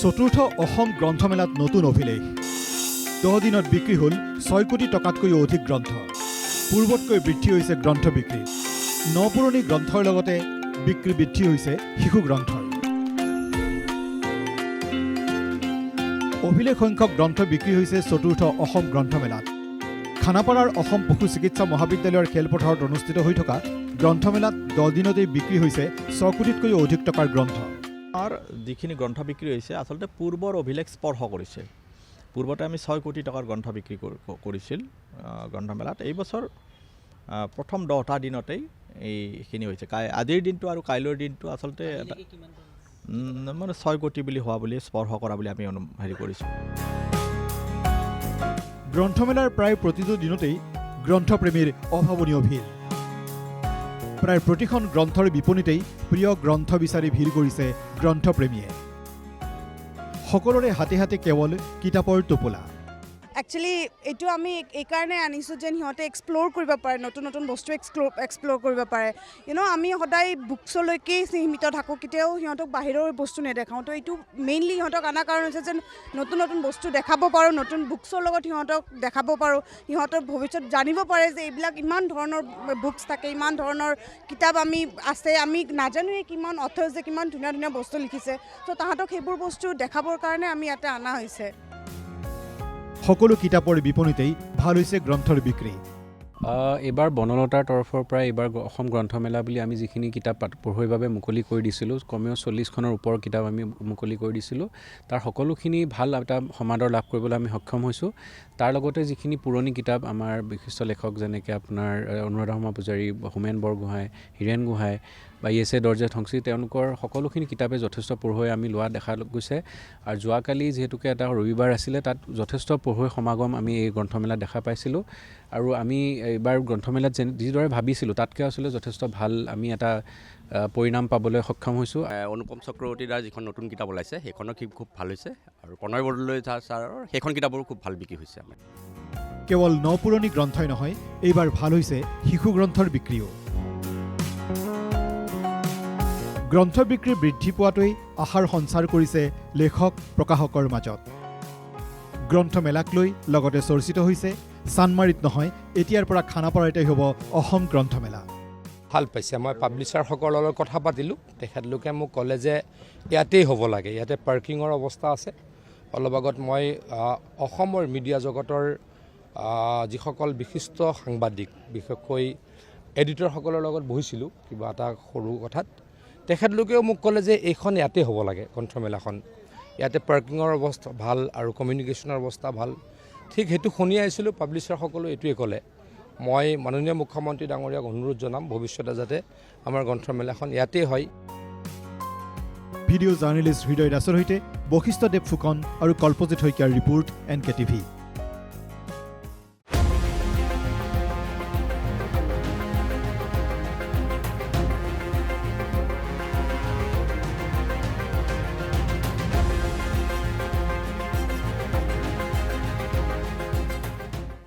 চতুৰ্থ অসম গ্ৰন্থমেলাত নতুন অভিলেখ 10 দিনত বিক্ৰী হ'ল 6 কোটি টকাতকৈও অধিক গ্ৰন্থ। পূৰ্বতকৈ বৃদ্ধি হৈছে গ্ৰন্থ বিক্ৰী। নপুৰণি গ্ৰন্থৰ লগতে বিক্ৰী বৃদ্ধি হৈছে শিশু গ্ৰন্থৰ। অভিলেখ সংখ্যক গ্ৰন্থ বিক্ৰী হৈছে চতুৰ্থ অসম গ্ৰন্থমেলাত। খানাপাৰাৰ অসম পশু চিকিৎসা মহাবিদ্যালয়ৰ খেলপথাৰত অনুষ্ঠিত হৈ থকা গ্ৰন্থমেলাত 10 দিনতেই বিক্ৰী হৈছে 6 কোটিতকৈও অধিক টকাৰ গ্ৰন্থ। যিখিনি গ্ৰন্থ বিক্ৰী হৈছে আচলতে পূৰ্বৰ অভিলেখ স্পৰ্শ কৰিছে। পূৰ্বতে আমি 6 কোটি টকাৰ গ্ৰন্থ বিক্ৰী কৰিছিল গ্ৰন্থমেলাত। এই বছৰ প্ৰথম 10টা দিনতেই এইখিনি হৈছে। আজিৰ দিনটো আৰু কাইলৈৰ দিনটো আচলতে মানে 6 কোটি বুলি হোৱা বুলি স্পৰ্শ কৰা বুলি আমি হেৰি কৰিছোঁ। গ্ৰন্থমেলাৰ প্ৰায় প্ৰতিটো দিনতেই গ্ৰন্থপ্ৰেমীৰ অভাৱনীয় ভিৰ। প্ৰায় প্ৰতিখন গ্ৰন্থৰ বিপণীতেই প্ৰিয় গ্ৰন্থ বিচাৰি ভিৰ কৰিছে গ্ৰন্থপ্ৰেমীয়ে। সকলোৰে হাতে হাতে কেৱল কিতাপৰ টোপোলা। একচুৱেলি এইটো আমি এইকাৰণে আনিছোঁ যেন সিহঁতে এক্সপ্ল'ৰ কৰিব পাৰে, নতুন নতুন বস্তু এক্সপ্ল'ৰ কৰিব পাৰে। আমি সদায় বুকছলৈকেই সীমিত থাকোঁ, কেতিয়াও সিহঁতক বাহিৰৰ বস্তু নেদেখাওঁ। তো এইটো মেইনলি সিহঁতক অনাৰ কাৰণ হৈছে যেন নতুন নতুন বস্তু দেখাব পাৰোঁ, নতুন বুকছৰ লগত সিহঁতক দেখাব পাৰোঁ। সিহঁতৰ ভৱিষ্যত জানিব পাৰে যে এইবিলাক ইমান ধৰণৰ বুকছ থাকে, ইমান ধৰণৰ কিতাপ আছে, আমি নাজানোৱে কিমান অথৰ্ছে কিমান ধুনীয়া ধুনীয়া বস্তু লিখিছে। তো তাহাঁতক সেইবোৰ বস্তু দেখাবৰ কাৰণে আমি ইয়াতে অনা হৈছে। সকলো কিতাপৰ বিপণীতেই ভাল হৈছে গ্ৰন্থৰ বিক্ৰী। এইবাৰ বনলতাৰ তৰফৰ পৰা এইবাৰ অসম গ্ৰন্থমেলা বুলি আমি যিখিনি কিতাপ পঢ়ুৱৈৰ বাবে মুকলি কৰি দিছিলোঁ, কমেও 40খনৰ ওপৰৰ কিতাপ আমি মুকলি কৰি দিছিলোঁ। তাৰ সকলোখিনি ভাল এটা সমাদৰ লাভ কৰিবলৈ আমি সক্ষম হৈছোঁ। তাৰ লগতে যিখিনি পুৰণি কিতাপ আমাৰ বিশিষ্ট লেখক যেনেকৈ আপোনাৰ অনুৰাধা শৰ্মা পূজাৰী, হোমেন বৰগোহাঁই, হীৰেণ গোহাঁই বা ইয়েছে দৰ্জে থংচী, তেওঁলোকৰ সকলোখিনি কিতাপে যথেষ্ট পঢ়ুৱৈ আমি লোৱা দেখা গৈছে। আৰু যোৱাকালি যিহেতুকে এটা ৰবিবাৰ আছিলে, তাত যথেষ্ট পঢ়ুৱৈ সমাগম আমি এই গ্ৰন্থমেলাত দেখা পাইছিলোঁ। আৰু আমি এইবাৰ গ্ৰন্থমেলাত যিদৰে ভাবিছিলোঁ তাতকৈ আচলতে যথেষ্ট ভাল আমি এটা পৰিণাম পাবলৈ সক্ষম হৈছোঁ। অনুপম চক্ৰৱৰ্তীৰ দ্বাৰা যিখন নতুন কিতাপ ওলাইছে সেইখনো খুব ভাল হৈছে, আৰু প্ৰণয় বৰদলৈ ছাৰৰ সেইখন কিতাপৰো খুব ভাল বিক্ৰী হৈছে। আমাৰ কেৱল নপুৰণি গ্ৰন্থই নহয়, এইবাৰ ভাল হৈছে শিশু গ্ৰন্থৰ বিক্ৰীও। গ্ৰন্থ বিক্ৰী বৃদ্ধি পোৱাটোৱেই আশাৰ সঞ্চাৰ কৰিছে লেখক প্ৰকাশকৰ মাজত। গ্ৰন্থমেলাক লৈ লগতে চৰ্চিত হৈছে চানমাৰিত নহয়, এতিয়াৰ পৰা খানাপাৰাতে হ'ব অসম গ্ৰন্থমেলা। ভাল পাইছে। মই পাব্লিচাৰসকলৰ লগত কথা পাতিলোঁ, তেখেতলোকে মোক ক'লে যে ইয়াতেই হ'ব লাগে, ইয়াতে পাৰ্কিঙৰ অৱস্থা আছে। অলপ আগত মই অসমৰ মিডিয়া জগতৰ যিসকল বিশিষ্ট সাংবাদিক, বিশেষকৈ এডিটৰসকলৰ লগত বহিছিলোঁ কিবা এটা সৰু কথাত। তেখেতলোকেও মোক ক'লে যে এইখন ইয়াতে হ'ব লাগে গ্ৰন্থমেলাখন, ইয়াতে পাৰ্কিঙৰ অৱস্থা ভাল আৰু কমিউনিকেশ্যনৰ অৱস্থা ভাল। ঠিক সেইটো শুনি আহিছিলোঁ, পাব্লিচাৰসকলেও এইটোৱে ক'লে। মই মাননীয় মুখ্যমন্ত্ৰী ডাঙৰীয়াক অনুৰোধ জনাম ভৱিষ্যতে যাতে আমাৰ গ্ৰন্থমেলাখন ইয়াতেই হয়। ভিডিঅ' জাৰ্নেলিষ্ট হৃদয় দাসৰ সৈতে বশিষ্ঠ দেৱ ফুকন আৰু কল্পজিৎ শইকীয়াৰ ৰিপৰ্ট NK TV।